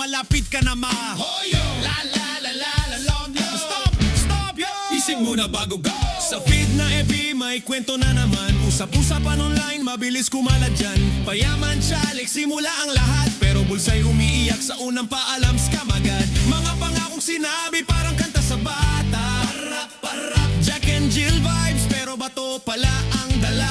malapit ka na mahoyo. La la la la la la la. Stop, stop, yo! Ising muna bago go. Sa feed na FB may kwento na naman. Usap-usapan online, mabilis kumalat dyan. Payaman chalik, simula ang lahat. Pero bulsa'y umiiyak sa unang paalam, scam agad. Mga pangakong sinabi parang kanta sa bata. Parap, parap, Jack and Jill vibes, pero bato pala ang dala.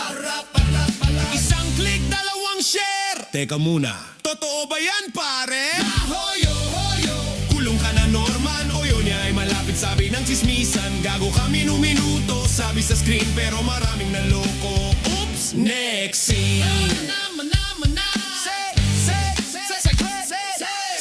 Parap, parap, parap. Isang click, dalawang share. Teka muna, totoo ba yan pare? Hoyo, hoyo. Kulong ka na Norman, o yun niya ay malapit sabi ng chismisan. Gago ka minuto, sabi sa screen pero maraming naloko. Oops, next scene.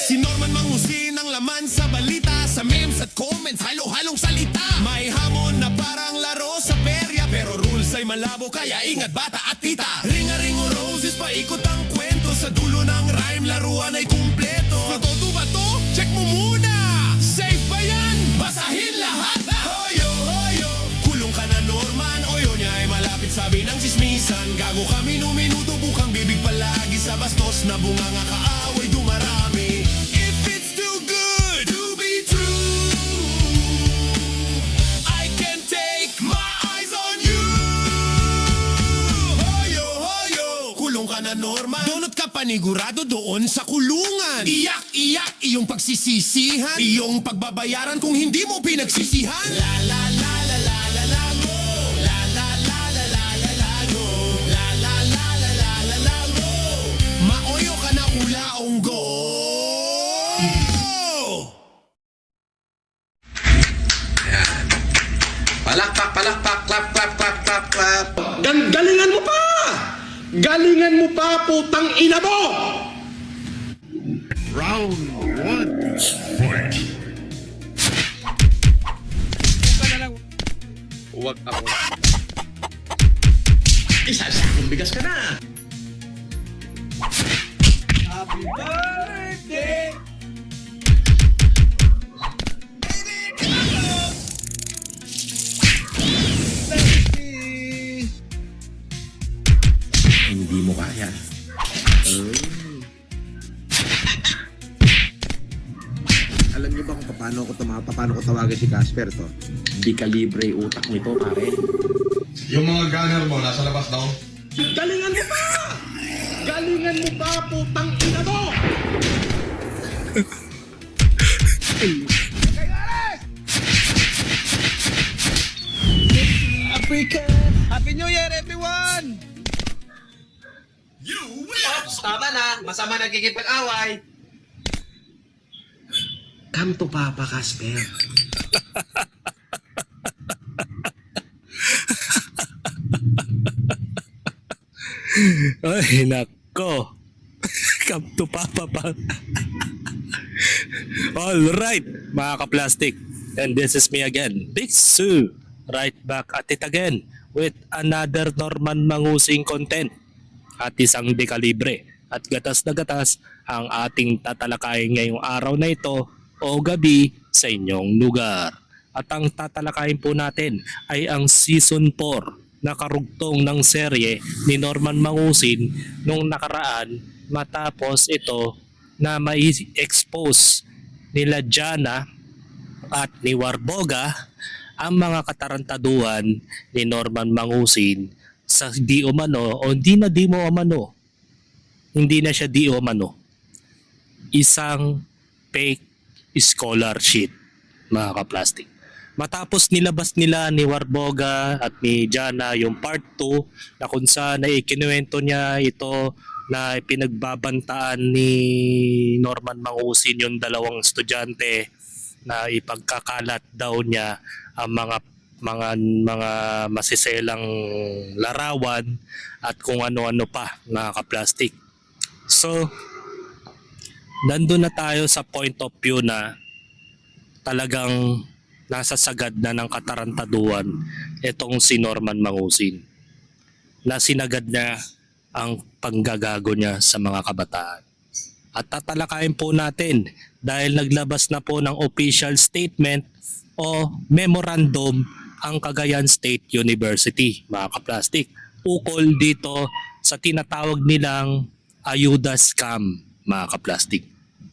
Si Norman Mangusin ang laman sa balita. Sa memes at comments, halo-halong salita. May hamon na parang laro sa perya, pero rules ay malabo kaya ingat bata at tita. Ring-a-ring o roses, paikot ang kwento. Sa dulo ng rhyme, laruan ay kumpleto. Matoto ba to? Check mo muna. Safe ba yan? Basahin lahat. Hoyo, hoyo. Kulong ka na Norman, o yun niya ay malapit sabi ng chismisan. Gago ka minuto, bukang bibig palagi sa bastos na bunganga kaaway dumarami. If it's too good to be true, I can't take my eyes on you. Hoyo, hoyo. Kulong ka na Norman, donut ka panigurado doon sa kulungan. Iyak-iyak iyong pagsisisihan, iyong pagbabayaran kung hindi mo pinagsisihan. La la la la la la la go. La la la la la la la go. La la la la la la la go. Maoyo ka na ulaong go. Palakpak, palakpak, clap, clap, clap, clap, clap. Galingan mo pa! Galingan mo pa, putang ina mo! Round 1. Fight. Huwag ako. Isa sa akong bigas ka na! Happy birthday! Hindi mo kaya. Alam niyo ba kung paano ko tawagin si Casper to? Di kalibre utak nito, pare. Yung mga gunner mo, nasa labas daw. Galingan mo pa! Galingan mo pa, putang ina mo! Africa! Happy New Year, everyone! Tama na, masama nagkikipag-away. Come to Papa Casper. Ay, nako. Come to Papa pa. Alright, mga ka-plastic. And this is me again, Big Sue. Right back at it again with another Norman Mangusing content. At isang dekalibre. At gatas na gatas ang ating tatalakayin ngayong araw na ito o gabi sa inyong lugar. At ang tatalakayin po natin ay ang Season 4 na karugtong ng serye ni Norman Mangusin nung nakaraan matapos ito na mai-expose nila Jana at ni Warboga ang mga katarantaduhan ni Norman Mangusin sa di umano o hindi na di mo umano. Hindi na siya di umano. Isang fake scholarship, mga ka-plastic. Matapos nilabas nila ni Warboga at ni Jana yung part 2 na kung saan ay ikinuwento niya ito na pinagbabantaan ni Norman Mangusin yung dalawang estudyante na ipagkakalat daw niya ang mga masiselang larawan at kung ano-ano pa, mga ka-plastic. So, nandun na tayo sa point of view na talagang nasa sagad na ng katarantaduhan itong si Norman Mangusin. Na sinagad niya ang panggagago niya sa mga kabataan. At tatalakayin po natin dahil naglabas na po ng official statement o memorandum ang Cagayan State University, mga ka-plastic. Ukol dito sa tinatawag nilang ayuda scam, mga ka-plastic.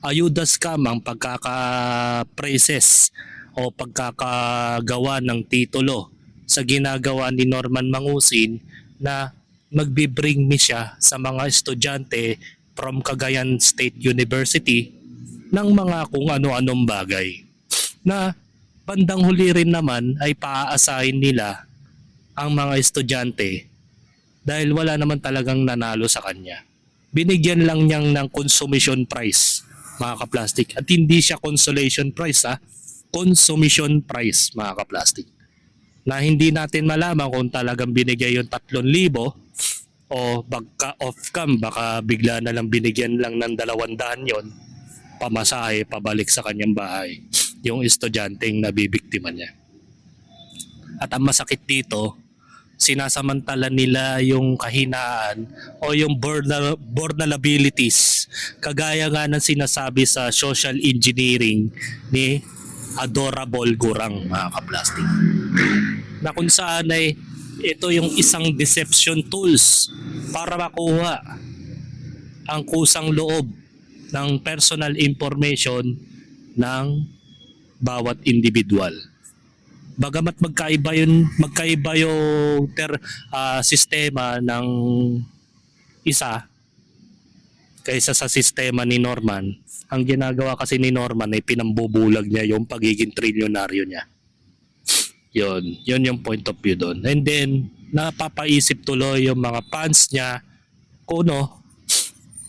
ayuda scam ang pagkaka-prices o pagkakagawa ng titulo sa ginagawa ni Norman Mangusin na magbibring me siya sa mga estudyante from Cagayan State University ng mga kung ano-anong bagay na bandang huli rin naman ay paaasahin nila ang mga estudyante dahil wala naman talagang nanalo sa kanya. Binigyan lang niyang ng consummation price, mga kaplastik. At hindi siya consolation prize, ha? Consummation price, mga kaplastik. Na hindi natin malaman kung talagang binigay yung 3,000 o baka off-cam, baka bigla na lang binigyan lang ng 200 yon pamasahe pabalik sa kanyang bahay yung estudyanteng nabibiktima niya. At ang masakit dito, sinasamantala nila yung kahinaan o yung vulnerabilities kagaya nga ng sinasabi sa social engineering ni Adorable Gurang, mga kaplastik, na kung saan ay ito yung isang deception tools para makuha ang kusang loob ng personal information ng bawat individual. Bagamat magkaiba yung sistema ng isa kaysa sa sistema ni Norman, ang ginagawa kasi ni Norman ay pinambubulag niya yung pagiging trilyonaryo niya. Yun yung point of view doon. And then, napapaisip tuloy yung mga fans niya kuno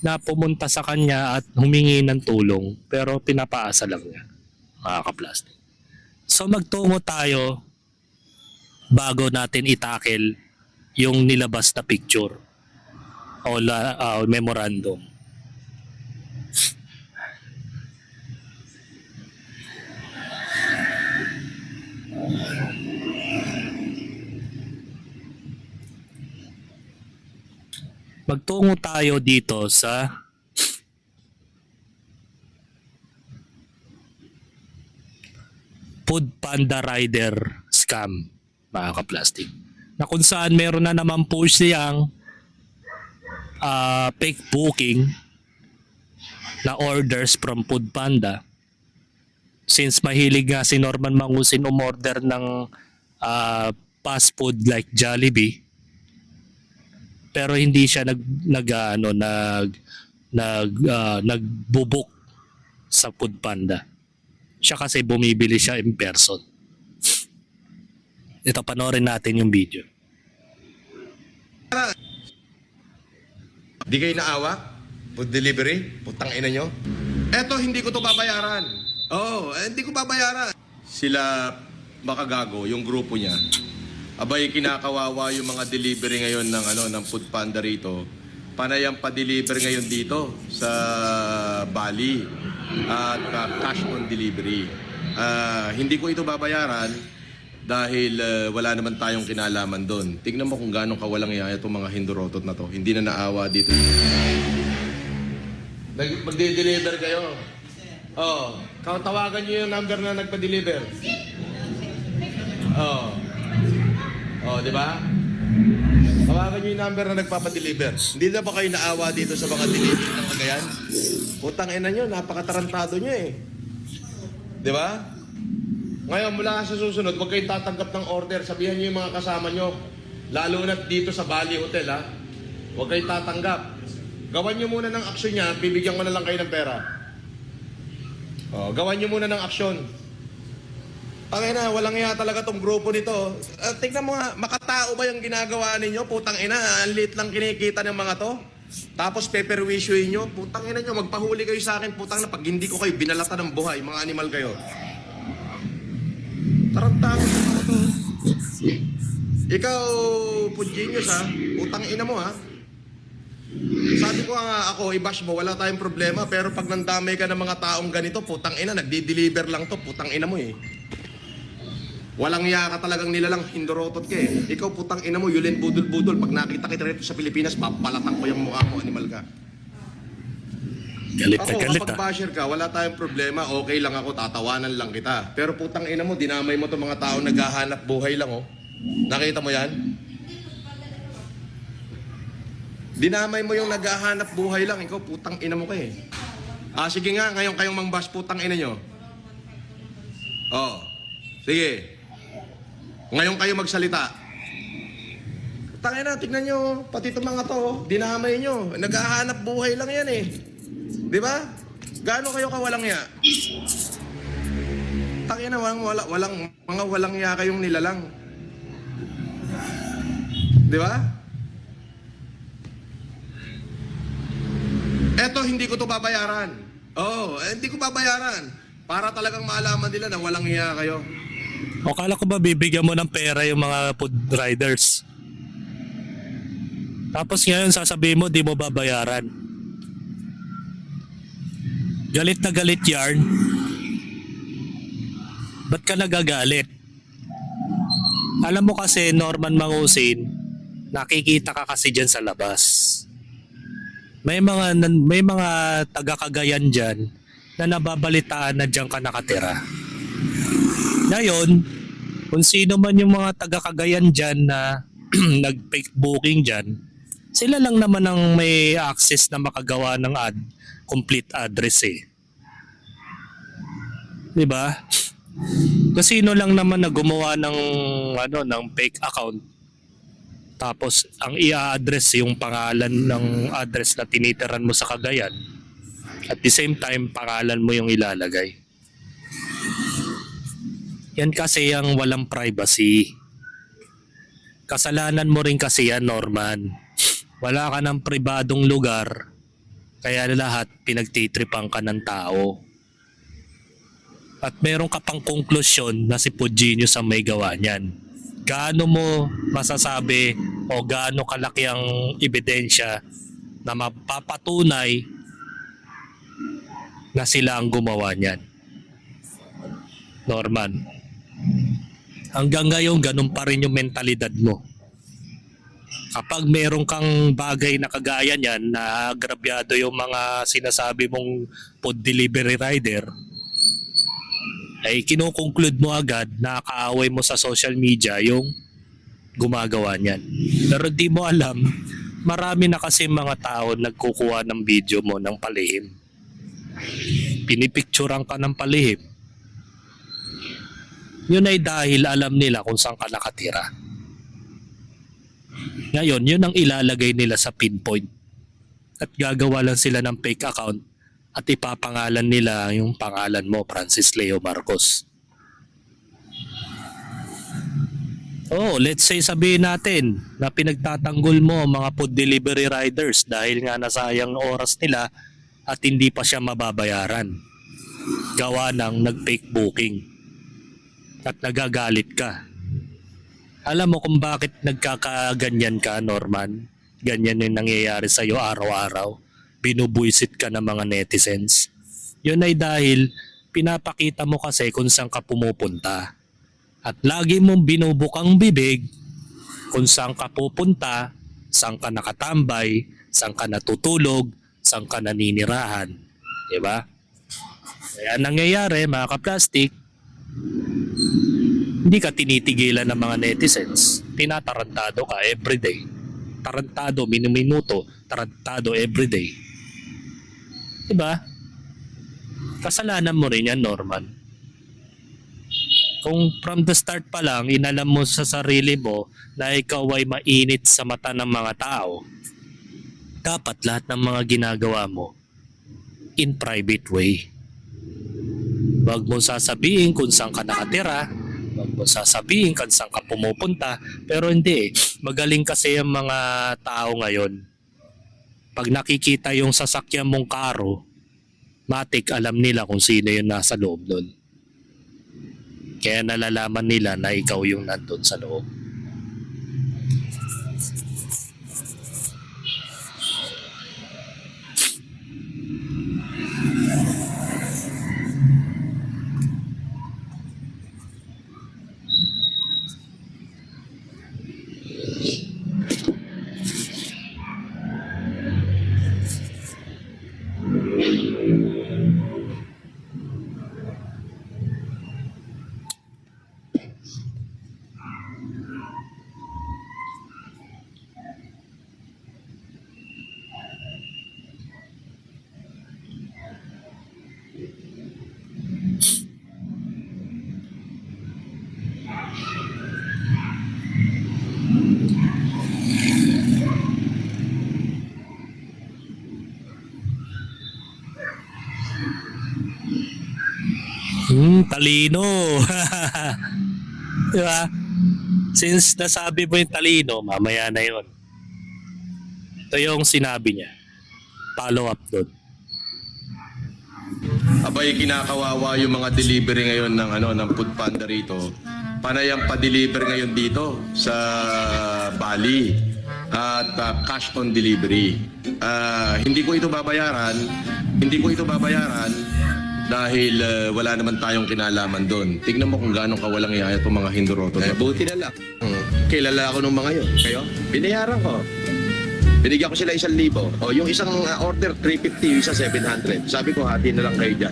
na pumunta sa kanya at humingi ng tulong pero pinapaasa lang niya, mga kaplastik. So magtungo tayo bago natin itakel yung nilabas na picture o memorandum. Magtungo tayo dito sa Food Panda Rider scam, mga kaplastik. Na kung saan meron na naman po siyang fake booking na orders from Food Panda. Since mahilig nga si Norman Mangusin umorder ng fast food like Jollibee, pero hindi siya nagbubuk sa Food Panda. Siya kasi bumibili siya in person. Ito, panoorin natin yung video. Di kayo naawa? Food delivery? Putang ina nyo? Eto, hindi ko to babayaran. Oo, hindi ko babayaran. Sila makagago, yung grupo niya. Abay, kinakawawa yung mga delivery ngayon ng Food Panda rito. Panay ang pa-deliver ngayon dito sa Bali at cash on delivery. Hindi ko ito babayaran dahil wala naman tayong kinalaman doon. Tignan mo kung gaano kawalang iya itong mga hindorotot na to. Hindi na naawa dito. Magde-deliver kayo. Oh, tawagan niyo yung number na nagpa-deliver. Oh, di ba? Tawagan niyo yung number na nagpapa-deliver. Hindi na ba kayo naawa dito sa mga delivery ng Cagayan? Putang ina nyo, napakatarantado nyo eh. Di ba? Ngayon, mula sa susunod, huwag kayong tatanggap ng order. Sabihan nyo yung mga kasama nyo. Lalo na dito sa Bali Hotel, ha? Huwag kayong tatanggap. Gawan nyo muna ng aksyon niya, bibigyan ko na lang kayo ng pera. Oh, gawan nyo muna ng aksyon. Pangina, walang iya talaga tong grupo nito. Tignan mo nga, makatao ba yung ginagawa ninyo? Putang ina, ang liit lang kinikita ng mga to. Tapos peperwisyoin nyo. Putang ina nyo, magpahuli kayo sa akin. Putang na, pag hindi ko kayo binalatan ng buhay, mga animal kayo. Tarantado sa mga to. Ikaw, Food Genius ha, putang ina mo ha. Sabi ko nga ako, i-bash mo, wala tayong problema. Pero pag nandamay ka ng mga taong ganito, putang ina, nagdi-deliver lang to. Putang ina mo eh. Walang iya ka talagang nilalang hindorotot ka eh. Ikaw putang ina mo, yulin budol-budol. Pag nakita kita rito sa Pilipinas, papalatan ko yung mukha mo, animal ka. Galit na Ako, galit kapag basher ka, wala tayong problema, okay lang ako, tatawanan lang kita. Pero putang ina mo, dinamay mo itong mga tao naghahanap buhay lang oh. Nakita mo yan? Dinamay mo yung naghahanap buhay lang, ikaw putang ina mo ka eh. Sige nga, ngayon kayong mangbas putang ina nyo. Sige. Ngayon kayo magsalita. Tangina, tignan nyo, pati itong mga to, dinamay nyo. Naghahanap buhay lang yan eh. Di ba? Gaano kayo kawalang ya? Tangina, mga walang ya kayong nilalang. Di ba? Eto, hindi ko to babayaran. Hindi ko babayaran. Para talagang maalaman nila na walang iya kayo. O kala ko ba bibigyan mo ng pera yung mga food riders? Tapos ngayon sasabihin mo di mo babayaran. Galit na galit yarn. Ba't ka nagagalit? Alam mo kasi Norman Mangusin, nakikita ka kasi dyan sa labas. May mga taga-Cagayan dyan na nababalitaan na dyan ka nakatira. Ngayon, kung sino man yung mga taga-Cagayan dyan na nag-fake booking dyan, sila lang naman ang may access na makagawa ng complete address eh. 'Di ba? Kasino lang naman na gumawa ng fake account. Tapos ang i-address yung pangalan ng address na tinitiran mo sa Cagayan. At the same time, pangalan mo yung ilalagay. Yan kasi ang walang privacy. Kasalanan mo rin kasi yan, Norman. Wala ka ng pribadong lugar, kaya lahat pinagtitripan ka ng tao. At meron ka pang konklusyon na si Pudginio sa may gawa niyan. Gaano mo masasabi o gaano kalaki ang ebidensya na mapapatunay na sila ang gumawa niyan? Norman, hanggang ngayon ganun pa rin yung mentalidad mo. Kapag meron kang bagay na kagaya niyan na agrabyado yung mga sinasabi mong food delivery rider, ay kinukonclude mo agad na kaaway mo sa social media yung gumagawa niyan. Pero di mo alam, marami na kasi mga tao nagkukuha ng video mo ng palihim. Pinipicturean ka ng palihim. Yun ay dahil alam nila kung saan ka nakatira. Ngayon, yun ang ilalagay nila sa pinpoint. At gagawa lang sila ng fake account at ipapangalan nila yung pangalan mo, Francis Leo Marcos. Let's say sabihin natin na pinagtatanggol mo mga food delivery riders dahil nga nasayang oras nila at hindi pa siya mababayaran. Gawa ng nag-fake booking. At nagagalit ka. Alam mo kung bakit nagkakaganyan ka, Norman? Ganyan yung nangyayari sa'yo araw-araw. Binubuisit ka ng mga netizens. Yun ay dahil pinapakita mo kasi kung saan ka pumupunta. At lagi mong binubukang bibig kung saan ka pupunta, saan ka nakatambay, saan ka natutulog, saan ka naninirahan. Diba? Kaya nangyayari, mga kaplastik, hindi ka tinitigilan ng mga netizens. Tinatarantado ka everyday. Tarantado, minuto, tarantado everyday. Diba? Kasalanan mo rin yan, Norman. Kung from the start pa lang, inalam mo sa sarili mo na ikaw ay mainit sa mata ng mga tao, dapat lahat ng mga ginagawa mo in private way. Huwag mo sasabihin kung saan ka nakatira, huwag mo sasabihin kung saan ka pumupunta, pero hindi. Magaling kasi yung mga tao ngayon. Pag nakikita yung sasakyan mong karo, matik alam nila kung sino yung nasa loob nun. Kaya nalalaman nila na ikaw yung nandun sa loob. Talino. Di ba? Since nasabi mo yung talino, mamaya na yun. Ito yung sinabi niya. Follow up doon. Abay, kinakawawa yung mga delivery ngayon ng Foodpanda rito. Panay ang pa-deliver ngayon dito sa Bali at cash on delivery. Hindi ko ito babayaran dahil wala naman tayong kinalaman doon. Tignan mo kung gaano kawalang iya itong mga Hindoroto. Buti na lang. Kilala ako ng mga yun. Kayo? Binayaran ko. Binigyan ko sila 1,000. O, yung isang order 350, yung isa 700. Sabi ko, hati na lang kayo dyan.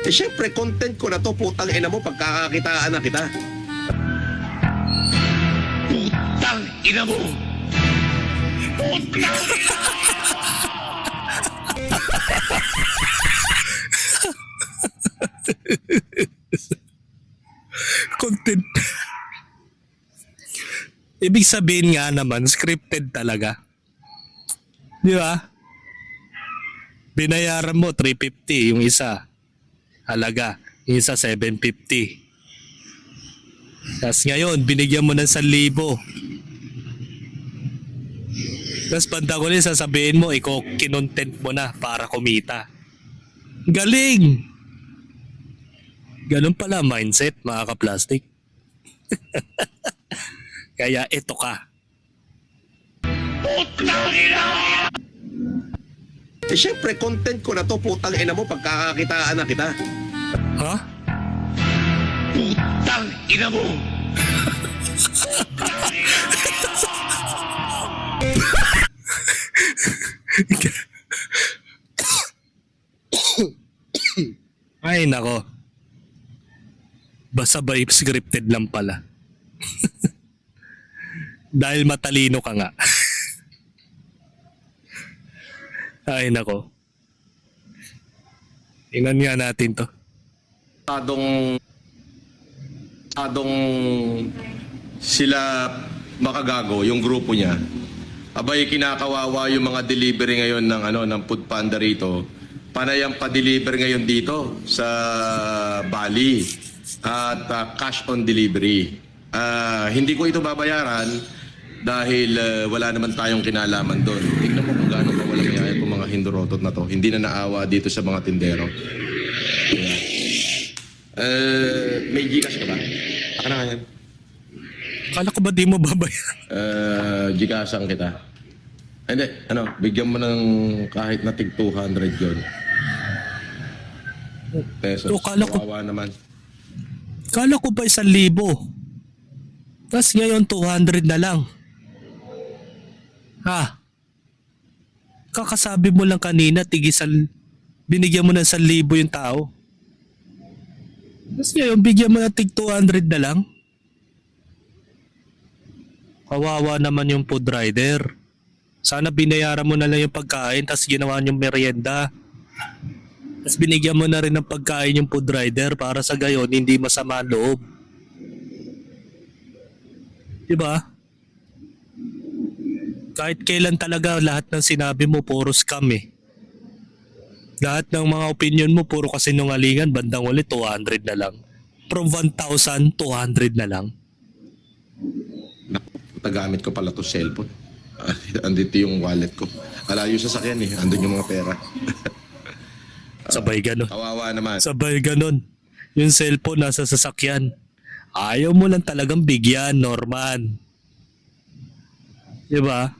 Eh, syempre, content ko na to, putang ina mo, pagkakakitaan na kita. Putang ina mo! Content. Ibig sabihin nga naman, scripted talaga. Di ba? Binayaran mo 350 yung isa. Halaga. Yung isa 750. Tapos ngayon, binigyan mo ng 1,000. Tapos banda ko rin sasabihin mo, kinontent mo na para kumita. Galing! Ganun pala mindset, mga ka-plastic. Kaya ito ka. Eh, syempre, content ko na to, putang ina mo, pagkakakitaan na kita. Ha? Putang ina mo! Ay, nako. Basta ba scripted lang pala. Dahil matalino ka nga. Ay, nako. Tingnan nga natin to. Adong sila makagago, yung grupo niya. Abay, kinakawawa yung mga delivery ngayon ng Foodpanda rito. Panay ang pa-deliver ngayon dito sa Bali at cash on delivery. Hindi ko ito babayaran dahil wala naman tayong kinalaman doon. Tignan mo kung gaano kawalang iya itong mga Hindorotot na to. Hindi na naawa dito sa mga tindero. May Gcash ka ba? Ano nga yan? Kala ko ba di mo babayaran? Gcashan kita. Hindi, bigyan mo ng kahit na tig 200 yun. Pesos. So, Kawawa naman. Kala ko pa 1,000. Tapos ngayon 200 na lang. Ha? Kakasabi mo lang kanina, binigyan mo ng 1,000 yung tao. Tapos ngayon, bigyan mo ng tig 200 na lang. Kawawa naman yung food rider. Sana binayaran mo na lang yung pagkain, tapos ginawa yung merienda. Tapos binigyan mo na rin ng pagkain yung food rider para sa gayon, hindi masama ang loob. Diba? Kahit kailan talaga lahat ng sinabi mo puro scam eh. Lahat ng mga opinion mo puro kasinungalingan, bandang ulit 200 na lang. From 1,000, 200 na lang. Nagamit ko pala to cellphone. Andito yung wallet ko. Alayo sa sakyan eh. Andun yung mga pera. Sabay ganon. Kawawa naman. Sabay ganon. Yung cellphone nasa sasakyan. Ayaw mo lang talagang bigyan, Norman. Diba?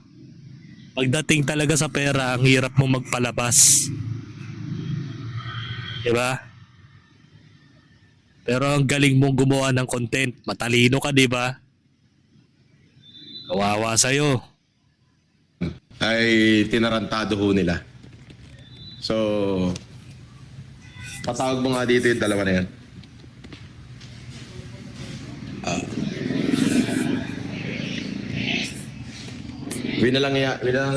Pagdating talaga sa pera, ang hirap mo magpalabas. Diba? Pero ang galing mong gumawa ng content. Matalino ka, diba? Kawawa sa'yo. Ay tinarantado ho nila. So, patawag mo nga dito yung dalawa na yan. Winalang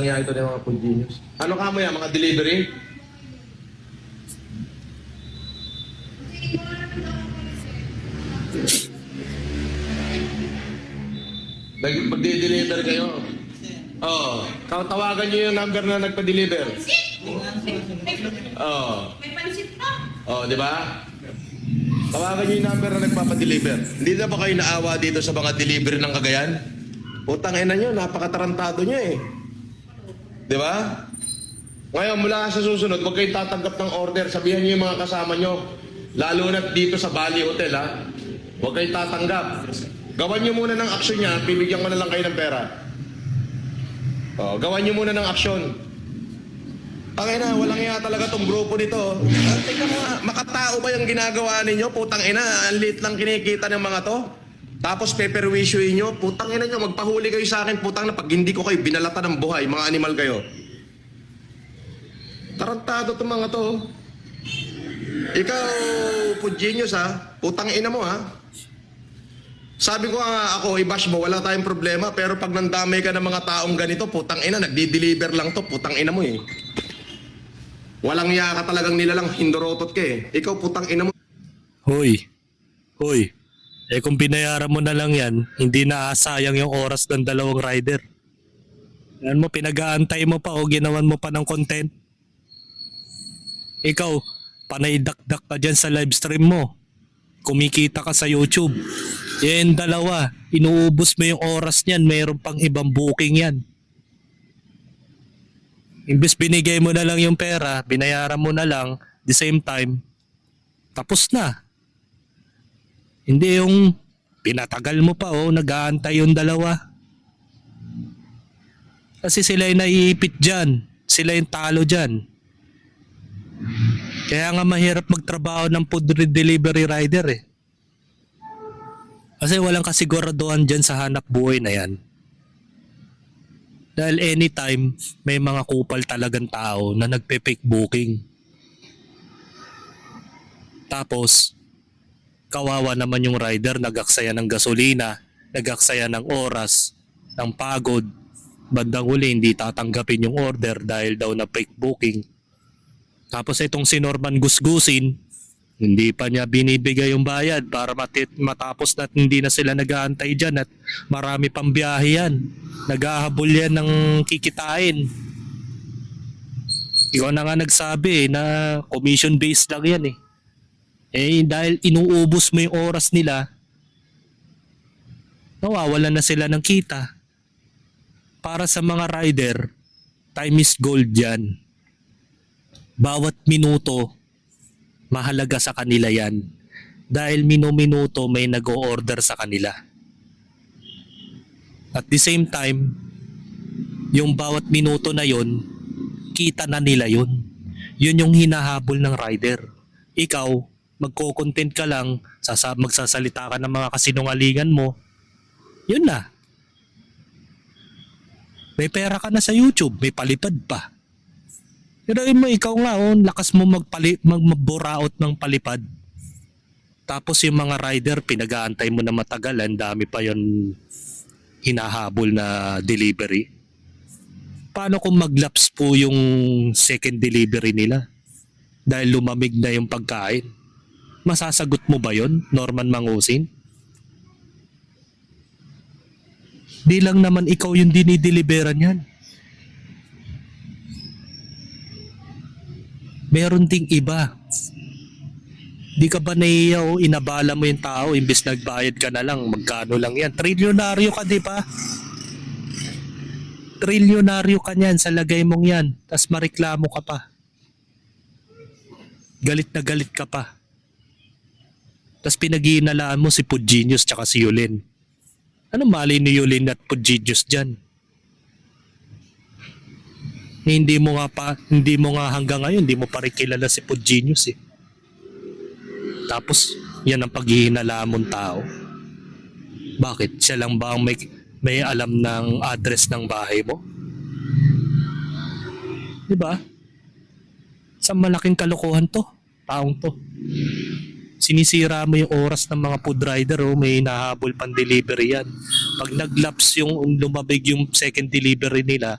iya ito ng mga Pulginius. Ano ka mo yan, mga delivery? Pag-deliver kayo. Oo. Tawagan nyo yung number na nagpa-deliver. Oo. May pansit pa. Oh, di ba? Tawagan niyo yung number na nagpapadeliver. Hindi na ba kayo naawa dito sa mga delivery ng Cagayan? Putang ina nyo, napakatarantado nyo eh. Di ba? Ngayon, mula sa susunod, huwag kayong tatanggap ng order. Sabihan niyo yung mga kasama nyo. Lalo na dito sa Bali Hotel, ha? Huwag kayong tatanggap. Gawan niyo muna ng aksyon niya, bibigyan ko na lang kayo ng pera. Oh, gawan niyo muna ng aksyon. Tangina, walang iya talaga tong grupo nito. Tingnan mo nga, makatao ba yung ginagawa ninyo? Putang ina, ang liit lang kinikita ng mga to. Tapos peperwisyoin nyo, putang ina nyo, magpahuli kayo sa akin, putang na pag hindi ko kayo binalata ng buhay, mga animal kayo. Tarantado to mga to. Ikaw, Pudgenius ha, putang ina mo ha. Sabi ko nga ako, i-bash mo, wala tayong problema, pero pag nandamay ka ng mga taong ganito, putang ina, nagdi-deliver lang to, putang ina mo eh. Walang iya ka talagang nilalang hindorotot ka eh. Ikaw, putang ina mo. Hoy, kung binayaran mo na lang yan, hindi na sayang yung oras ng dalawang rider. Yan mo, pinag-aantay mo pa o ginawan mo pa ng content. Ikaw, panay dakdak ka dyan sa live stream mo. Kumikita ka sa YouTube. Yan dalawa, inuubos mo yung oras niyan, mayroon pang ibang booking yan. Imbes binigay mo na lang yung pera, binayaran mo na lang, the same time, tapos na. Hindi yung pinatagal mo pa nag-aantay yung dalawa. Kasi sila yung naiipit dyan, sila yung talo dyan. Kaya nga mahirap magtrabaho ng food delivery rider eh. Kasi walang kasiguraduhan dyan sa hanap buhay na yan. Dahil anytime may mga kupal talagang tao na nagpe-fake booking. Tapos, kawawa naman yung rider, nag-aksaya ng gasolina, nag-aksaya ng oras, ng pagod. Bandang huli, hindi tatanggapin yung order dahil daw na fake booking. Tapos itong si Norman gusgusin, hindi pa niya binibigay yung bayad para matapos na hindi na sila nag-aantay dyan at marami pang biyahe yan. Naghahabol yan ng kikitain. Ikaw na nga nagsabi na commission based lang yan eh. Dahil inuubos mo yung oras nila, nawawalan na sila ng kita. Para sa mga rider, time is gold yan. Bawat minuto, mahalaga sa kanila yan. Dahil minuto may nag-o-order sa kanila. At the same time, yung bawat minuto na yon, kita na nila yun. Yun yung hinahabol ng rider. Ikaw, magko-content ka lang, magsasalita ka ng mga kasinungalingan mo, yun na. May pera ka na sa YouTube, may palipad pa. Pero mo ikaw nga, lakas mo magboraot ng palipad. Tapos yung mga rider, pinag-aantay mo na matagal, ang dami pa yon hinahabol na delivery. Paano kung maglaps po yung second delivery nila? Dahil lumamig na yung pagkain. Masasagot mo ba yon, Norman Mangusin? Di lang naman ikaw yung dinideliveran yan. Meron ding iba. Di ka ba naiya inabala mo yung tao imbes nagbayad ka na lang, magkano lang yan? Trilyonaryo ka, di ba? Trilyonaryo ka niyan sa lagay mong yan, tas mareklamo ka pa. Galit na galit ka pa. Tas pinag-iinalaan mo si Pudgenius tsaka si Yulin. Anong mali ni Yulin at Pudgenius dyan? Hindi mo nga hanggang ngayon, hindi mo pa rin kilala si Pudgenius eh. Tapos, yan ang paghihinalaan mong tao. Bakit? Siya lang ba ang may alam ng address ng bahay mo? Diba? Sa malaking kalokohan to, taong to. Sinisira mo yung oras ng mga food rider, may nahabol pang delivery yan. Pag naglaps yung lumabig yung second delivery nila,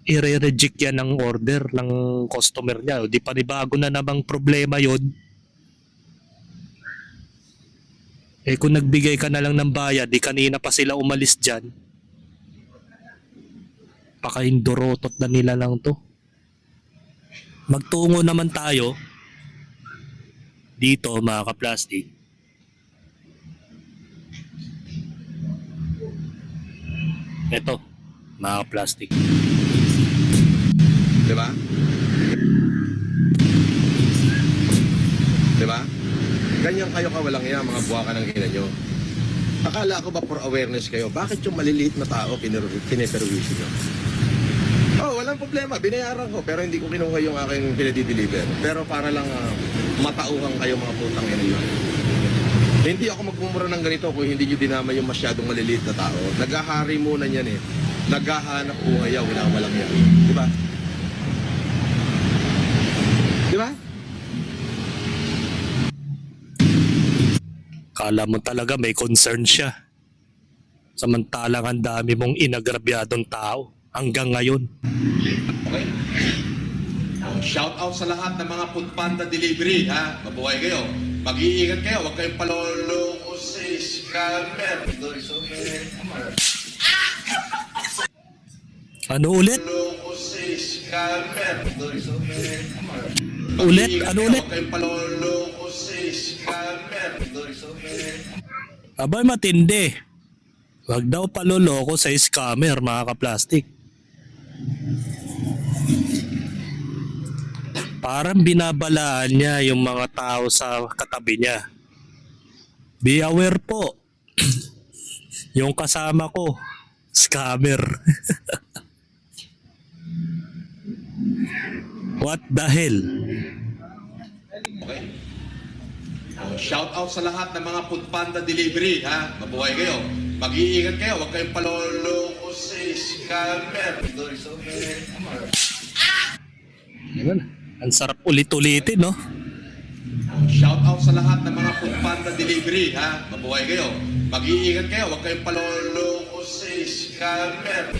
i-reject yan ng order ng customer niya. Di panibago na namang problema yon. Kung nagbigay ka na lang ng bayad, di kanina pa sila umalis dyan, pakaindorotot na nila lang to. Magtungo naman tayo dito mga kaplastik, ito mga kaplastik. Di ba? Di ba? Ganyan kayo kawalang yan, mga buwaka ng ina nyo. Akala ko ba for awareness kayo, bakit yung maliliit na tao piniperwisyo nyo? Oh, walang problema, binayaran ko, pero hindi ko kinuha yung aking pinadi-deliver. Pero para lang matauhan kayo mga putang ina nyo. Hindi ako magmumura ng ganito kung hindi nyo dinama yung masyadong maliliit na tao. Naghahari muna niyan eh. Naghahanap buhay yaw, winawalang yan. Di ba? Di ba? Kala mo talaga may concern siya. Samantalang ang dami mong inagrabyadong tao hanggang ngayon. Okay? Shout out sa lahat ng mga Foodpanda delivery, ha? Mabuhay kayo. Mag-iingat kayo, huwag kayong paloloko sa scammer. Ano ulit? Paloloko sa scammer. Ulit? Mag-iingat Ano kayo, ulit? huwag kayong paloloko sa scammer. Abay matindi. Wag daw paloloko sa scammer mga kaplastik. Parang binabalaan niya yung mga tao sa katabi niya. Be aware po. Yung kasama ko, scammer. What the hell? Okay? Shout out sa lahat ng mga Foodpanda delivery, ha? Mabuhay kayo. Mag-iingat kayo, huwag kayong paloloko sa scammer. Yan. Ang sarap ulit-ulitin, no? Shout out sa lahat ng mga Foodpanda delivery, ha? Mabuhay kayo. Mag-iingat kayo, huwag kayong paloloko sa scammer.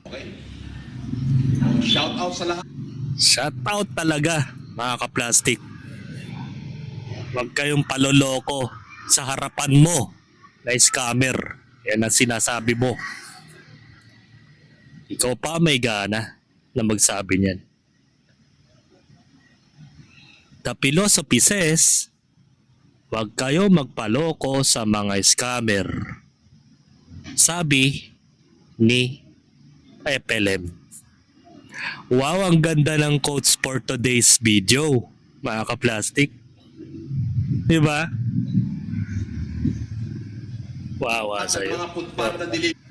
Okay? Shout out sa lahat. Shout out talaga, mga kaplastik. Huwag kayong paloloko sa harapan mo na scammer. Yan ang sinasabi mo. Ikaw pa may gana na magsabi niyan. The philosophy says, huwag kayo magpaloko sa mga scammer. Sabi ni FLM. Wow, ang ganda ng quotes for today's video, mga kaplastik. Diba? Wow, Sa sa'yo. mga Foodpanda delivery.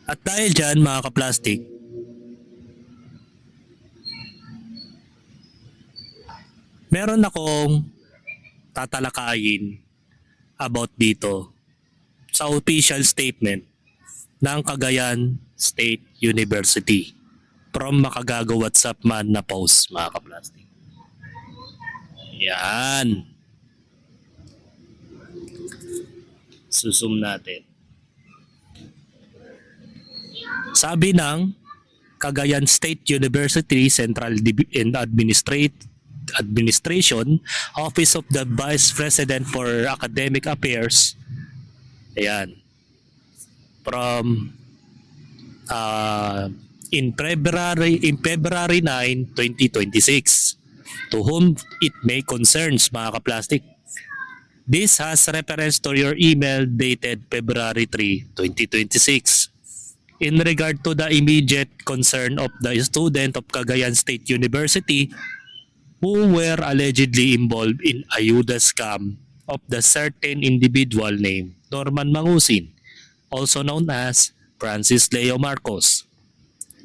At dahil dyan, mga kaplastik, meron akong tatalakayin about dito sa official statement ng Cagayan State University from Makagago WhatsApp man na post, mga kaplastik. Yan. Susum natin. Sabi ng Cagayan State University Central and Administration Office of the Vice President for Academic Affairs. Ayan. From in February 9, 2026. To whom it may concerns, mga kaplastik. This has reference to your email dated February 3, 2026. In regard to the immediate concern of the student of Cagayan State University who were allegedly involved in ayuda scam of the certain individual named Norman Mangusin, also known as Francis Leo Marcos.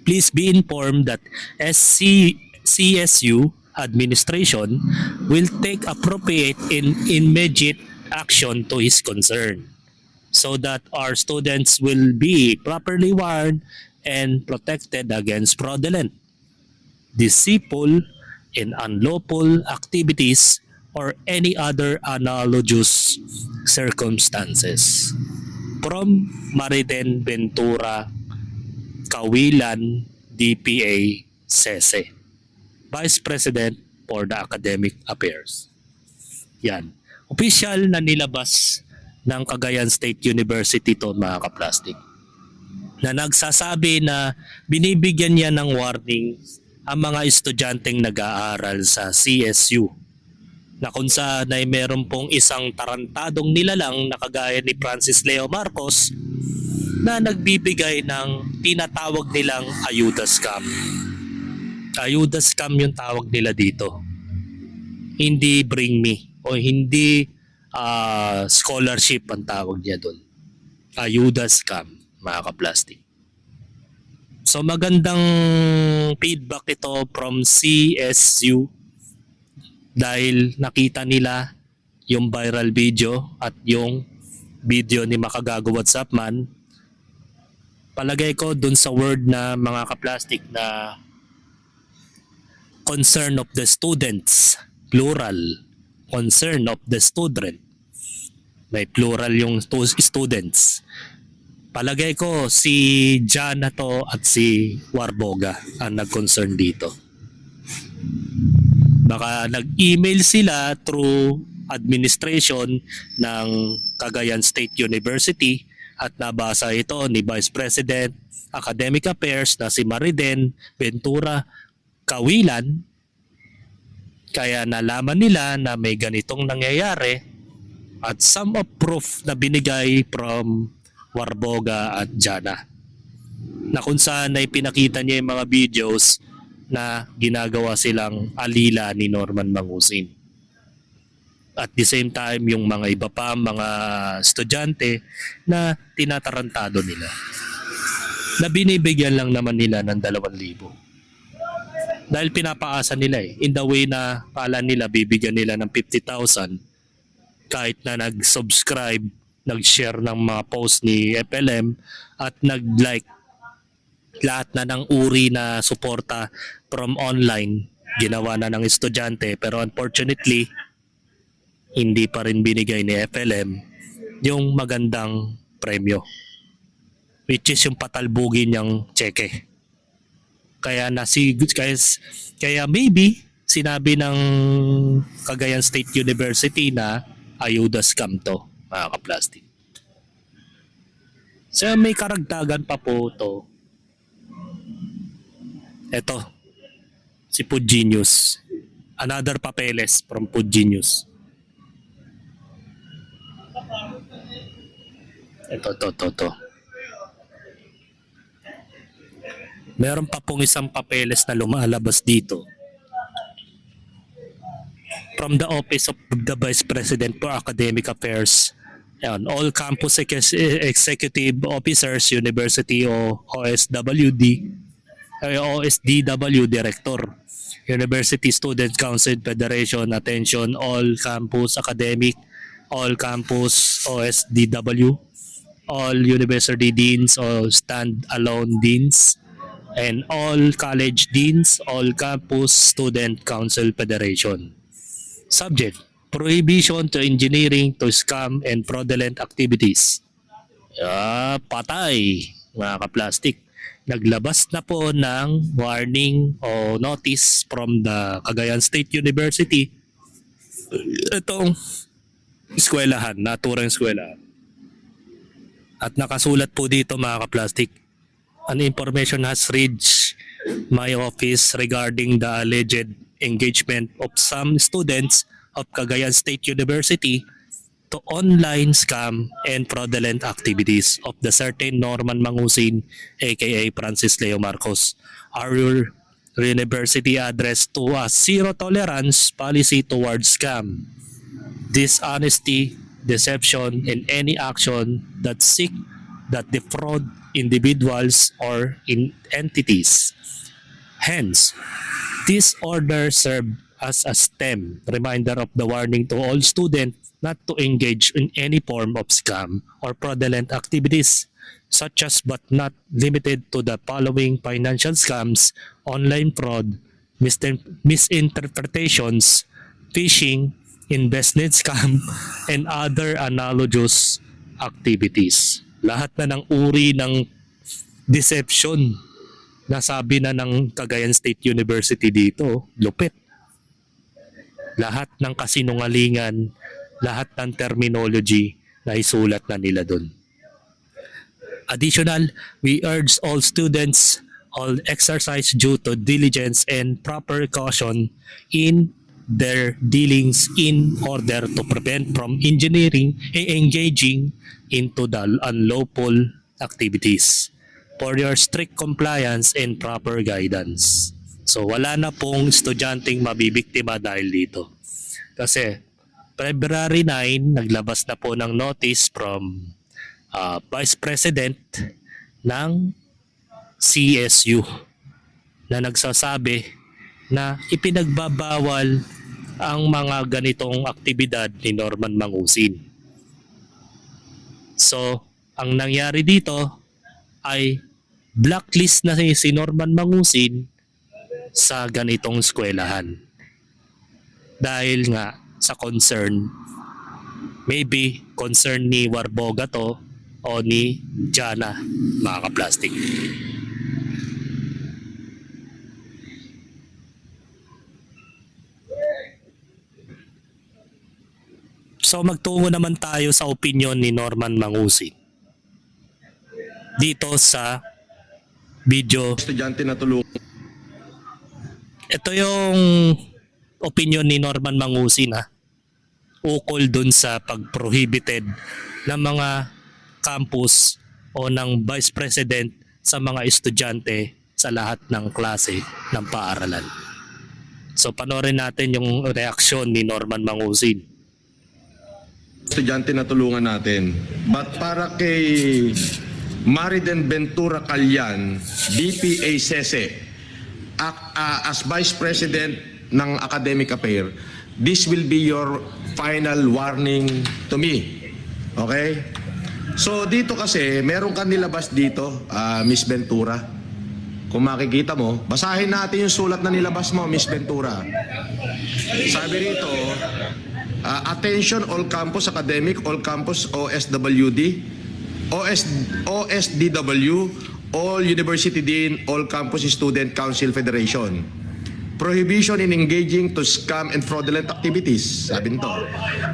Please be informed that CSU administration will take appropriate and immediate action to his concern so that our students will be properly warned and protected against fraudulent, deceitful, and unlawful activities or any other analogous circumstances. From Mariten Ventura, Kawilan, DPA, SESE. Vice President for the Academic Affairs. Yan. Official na nilabas ng Cagayan State University to, mga kaplastik. na nagsasabi na binibigyan niya ng warning ang mga estudyanteng nag-aaral sa CSU na kung saan ay meron pong isang tarantadong nilalang na kagaya ni Francis Leo Marcos na nagbibigay ng tinatawag nilang ayuda scam. Ayuda scam yung tawag nila dito. Hindi bring me o hindi scholarship ang tawag niya doon. Ayuda scam, mga kaplastic. So magandang feedback ito from CSU dahil nakita nila yung viral video at yung video ni Makagago WhatsApp Man. Palagay ko dun sa word na mga kaplastic na concern of the students, plural, concern of the student. May plural yung students. Palagay ko si John na to at si Warboga ang nag-concern dito. Baka nag-email sila through administration ng Cagayan State University at nabasa ito ni Vice President Academic Affairs na si Mariden Ventura Kawilan. Kaya nalaman nila na may ganitong nangyayari at some of proof na binigay from Warboga at Jana na kung saan ay pinakita niya yung mga videos na ginagawa silang alila ni Norman Mangusin. At the same time yung mga iba pa mga estudyante na tinatarantado nila na binibigyan lang naman nila ng 2,000 dahil pinapaasa nila in the way na kala nila bibigyan nila ng 50,000 kahit na nag-subscribe, nag-share ng mga post ni FLM at nag-like lahat na ng uri na suporta from online ginawa na ng estudyante, pero unfortunately hindi pa rin binigay ni FLM yung magandang premyo, which is yung patalbugin niyang cheque. Kaya maybe sinabi ng Cagayan State University na ayuda scam to, mga kaplastic. So may karagdagan pa po to. Ito, si Food Genius. Another papeles from Food Genius. Ito. Meron pa pong isang papeles na lumalabas dito. From the Office of the Vice President for Academic Affairs. Yan, all campus executive officers, university o OSDW Director, University Student Council Federation, attention all campus academic, all campus OSDW, all university deans or stand-alone deans, and all college deans, all campus student council federation. Subject: prohibition to engineering to scam and fraudulent activities. Patay, mga kaplastic. Naglabas na po ng warning o notice from the Cagayan State University. Itong eskwelahan, naturang eskwelahan. At nakasulat po dito, mga kaplastic, an information has reached my office regarding the alleged engagement of some students of Cagayan State University to online scam and fraudulent activities of the certain Norman Mangusin aka Francis Leo Marcos. Our university address to a zero tolerance policy towards scam, dishonesty, deception, and any action that seek that defraud individuals or in entities. Hence, this order served as a STEM reminder of the warning to all students not to engage in any form of scam or fraudulent activities, such as but not limited to the following financial scams, online fraud, misinterpretations, phishing, investment scam, and other analogous activities. Lahat na ng uri ng deception na sabi na ng Cagayan State University dito, lupit. Lahat ng kasinungalingan, lahat ng terminology na isulat na nila doon. Additional, we urge all students all exercise due to diligence and proper caution in their dealings in order to prevent from engaging into the unlawful activities for your strict compliance and proper guidance. So wala na pong estudyanteng mabibiktima dahil dito. Kasi February 9, naglabas na po ng notice from Vice President ng CSU na nagsasabi na ipinagbabawal ang mga ganitong aktibidad ni Norman Mangusin. So, ang nangyari dito ay blacklist na si Norman Mangusin sa ganitong eskwelahan. Dahil nga sa concern, maybe concern ni Warboga to o ni Jana, mga ka-plastic. So magtungo naman tayo sa opinion ni Norman Mangusin dito sa video. Estudyante na tulungan. Ito yung opinion ni Norman Mangusin ukol dun sa pag-prohibited ng mga campus o ng Vice President sa mga estudyante sa lahat ng klase ng paaralan. So panoorin natin yung reaksyon ni Norman Mangusin. Estudyante na tulungan natin. But para kay Mariden Ventura Calyan, BPA Sese, as Vice President ng Academic Affair, this will be your final warning to me. Okay? So dito kasi, meron ka nilabas dito, Miss Ventura. Kung makikita mo, basahin natin yung sulat na nilabas mo, Miss Ventura. Sabi rito, attention all campus academic, all campus OSWD, OSDW, all university dean, all campus student council federation. Prohibition in engaging to scam and fraudulent activities. Sabi nito,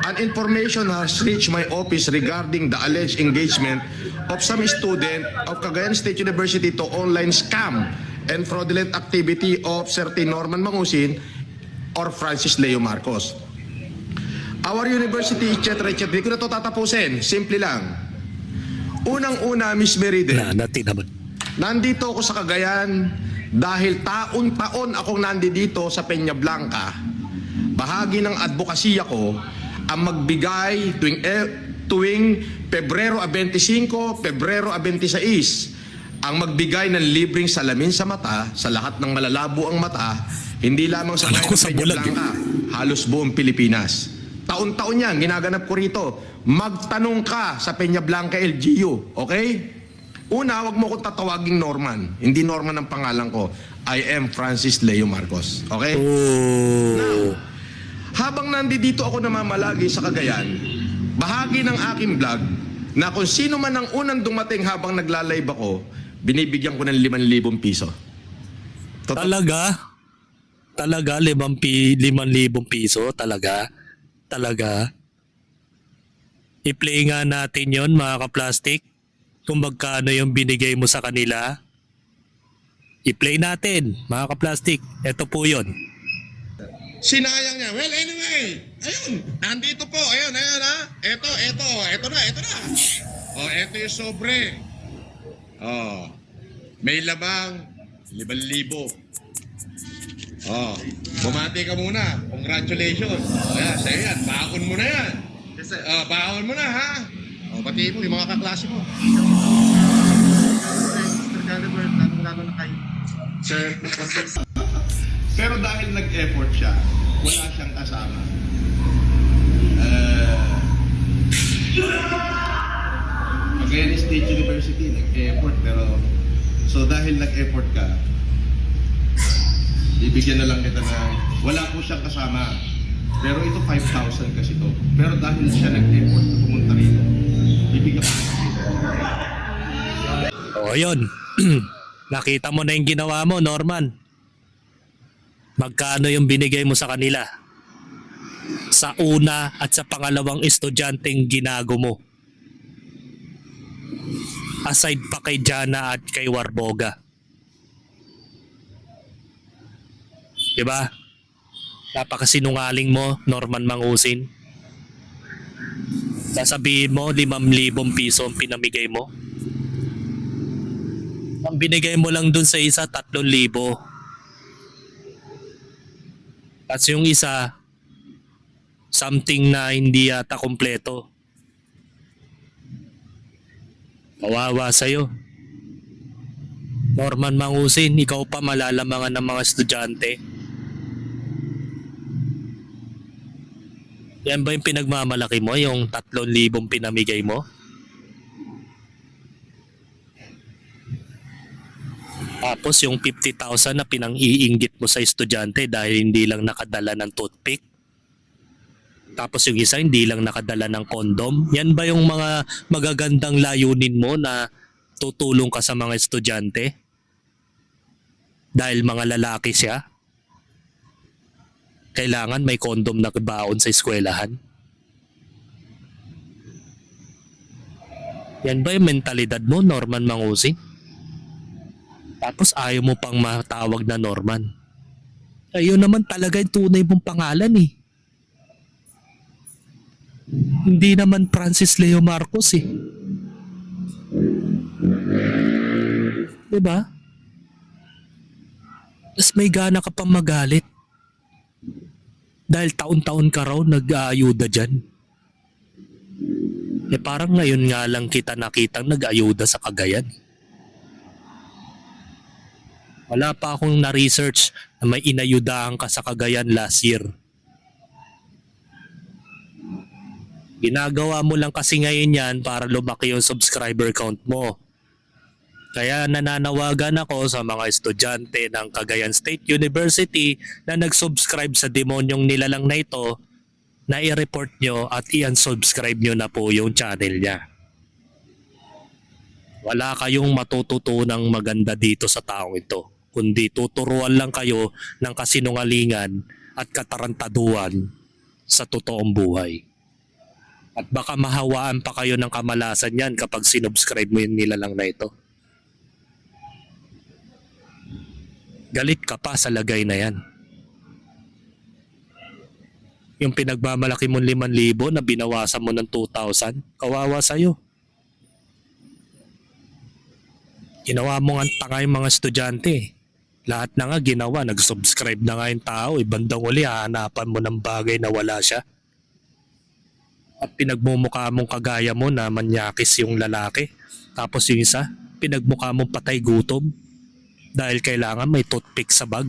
an information has reached my office regarding the alleged engagement of some student of Cagayan State University to online scam and fraudulent activity of certain Norman Mangusin or Francis Leo Marcos. Our university, etc. Hindi ko na ito tatapusin. Simple lang. Unang-una, Miss Meriden, Naman. nandito ako sa Cagayan dahil taon-taon akong nandito sa Peña Blanca. Bahagi ng advokasya ko ang magbigay tuwing Pebrero 25, Pebrero 26, ang magbigay ng libreng salamin sa mata sa lahat ng malalabo ang mata, hindi lamang sa Alam ko Peña sa bulag, Blanca, halos buong Pilipinas. Taon-taon yan, ginaganap ko rito. Magtanong ka sa Peña Blanca LGU, okay? Una, wag mo kong tatawaging Norman. Hindi Norman ang pangalan ko. I am Francis Leo Marcos, okay? Now, habang nandito ako namamalagi sa Cagayan, bahagi ng aking vlog na kung sino man ang unang dumating habang nagla-live ako, binibigyan ko ng 5,000 piso. Talaga? Talaga 5,000 piso? Talaga? I-play nga natin yon, mga ka-plastic, kung magkano yung binigay mo sa kanila. I-play natin, mga ka-plastic. Ito po yun. Sinayang niya. Well, anyway, ayun, nandito po, ayun ha. Ito na. Oh, ito yung sobre. Oh, may labang 5,000. Oh, bumati ka muna. Congratulations. Oh, yan, sa'yo yan. Baon mo na yan. Baon mo na, ha? Oh, pati mo, yung mga kaklase mo. Mr. Gallagher, lalo na kayo. Sir, Pero dahil nag-effort siya, wala siyang kasama. Cagayan State University, nag-effort, pero so dahil nag-effort ka, bibigyan na lang kita ng wala po siyang kasama. Pero ito 5,000 kasi to. Pero dahil siya nag-effort na pumunta rito, bibigyan ko na dito. O yun. Nakita mo na yung ginawa mo, Norman. Magkano yung binigay mo sa kanila? Sa una at sa pangalawang estudyanteng ginago mo. Aside pa kay Jana at kay Warboga. Diba? Napakasinungaling mo, Norman Mangusin. Sasabihin mo, 5,000 piso ang pinamigay mo. Ang binigay mo lang dun sa isa, 3,000. At yung isa, something na hindi yata kompleto. Kawawa sa'yo. Norman Mangusin, ikaw pa malalamangan ng mga estudyante. Yan ba yung pinagmamalaki mo, yung 3,000 pinamigay mo? Tapos yung 50,000 na pinang-iinggit mo sa estudyante dahil hindi lang nakadala ng toothpick. Tapos yung isa hindi lang nakadala ng kondom. Yan ba yung mga magagandang layunin mo na tutulong ka sa mga estudyante? Dahil mga lalaki siya? Kailangan may kondom na baon sa eskwelahan? Yan ba yung mentalidad mo, Norman Mangusin? Tapos ayaw mo pang matawag na Norman. Ayun naman talaga yung tunay mong pangalan eh. Hindi naman Francis Leo Marcos eh. Diba? Tapos may gana ka pang magalit. Dahil taon-taon ka raw nag-aayuda dyan. Eh parang ngayon nga lang kita nakitang nag-ayuda sa Cagayan. Wala pa akong na-research na may inayudahan ka sa Cagayan last year. Ginagawa mo lang kasi ngayon yan para lumaki yung subscriber count mo. Kaya nananawagan ako sa mga estudyante ng Cagayan State University na nag-subscribe sa demonyong nilalang na ito na i-report nyo at i-unsubscribe nyo na po yung channel niya. Wala kayong matututunang maganda dito sa taong ito, kundi tuturuan lang kayo ng kasinungalingan at katarantaduan sa totoong buhay. At baka mahawaan pa kayo ng kamalasan yan kapag sinubscribe mo yung nilalang na ito. Galit ka pa sa lagay na yan. Yung pinagmamalaki mong 5,000 na binawasan mo ng 2,000, kawawa sa'yo. Ginawa mo nga tanga yung mga estudyante. Lahat na nga ginawa, nag-subscribe na nga yung tao. Bandang uli, hahanapan mo ng bagay na wala siya. At pinagmumukha mong kagaya mo na manyakis yung lalaki. Tapos yung isa, pinagmukha mong patay gutom. Dahil kailangan may toothpick sa bag.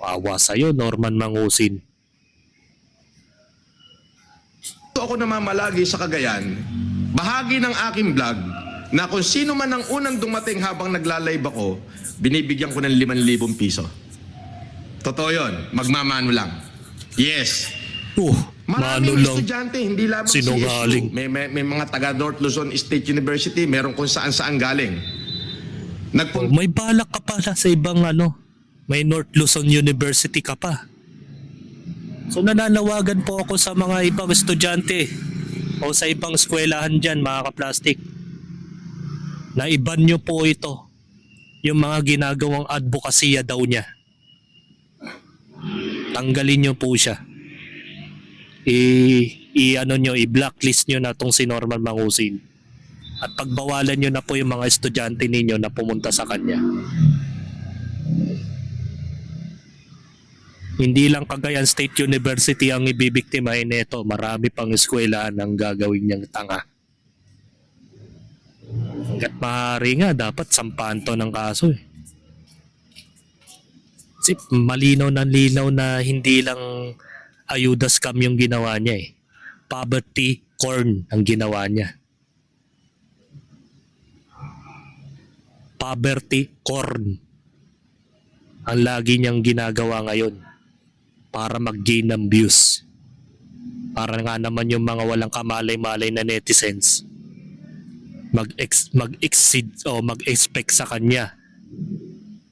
Wawa sa'yo, Norman Mangusin. Ako namamalagi sa Cagayan, bahagi ng aking vlog na kung sino man ang unang dumating habang nagla-live ako, binibigyan ko ng 5,000 piso. Totoo yun, magmamano lang. Yes. Maraming mano lang. estudyante, hindi lamang Sinungaling. CSU. May mga taga North Luzon State University, meron kung saan-saan galing. May balak ka pala sa ibang may North Luzon University ka pa. So nananawagan po ako sa mga ibang estudyante o sa ibang eskwelahan dyan, mga kaplastik, na iban nyo po ito, yung mga ginagawang advokasya daw niya. Tanggalin nyo po siya. I-blacklist nyo na tong si Norman Mangusin. At pagbawalan nyo na po yung mga estudyante ninyo na pumunta sa kanya. Hindi lang Cagayan State University ang ibibiktimahin nito. Marami pang eskwelahan ang gagawin niyang tanga. Hanggat maaari nga, dapat sampahan to ng kaso eh. Kasi malinaw na hindi lang ayuda scam yung ginawa niya eh. Poverty corn ang ginawa niya. Poverty corn ang lagi niyang ginagawa ngayon para mag-gain ng views. Para nga naman yung mga walang kamalay-malay na netizens mag-exceed o mag-expect sa kanya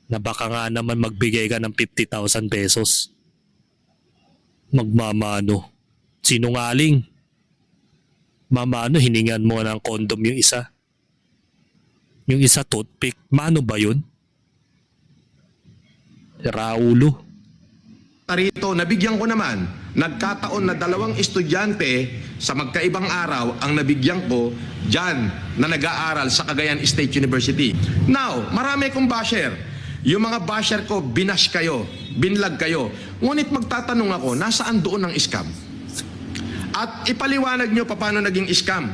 na baka nga naman magbigay ka ng 50,000 pesos. Magmamano. Sinungaling. Mama, ano, hiningan mo ng condom yung isa? Yung isa toothpick. Mano ba yun? Raulo. Rito, nabigyan ko naman, nagkataon na 2 estudyante sa magkaibang araw ang nabigyan ko dyan na nag-aaral sa Cagayan State University. Now, marami kong basher. Yung mga basher ko, binash kayo, binlag kayo. Ngunit magtatanong ako, nasaan doon ang scam? At ipaliwanag nyo paano naging scam,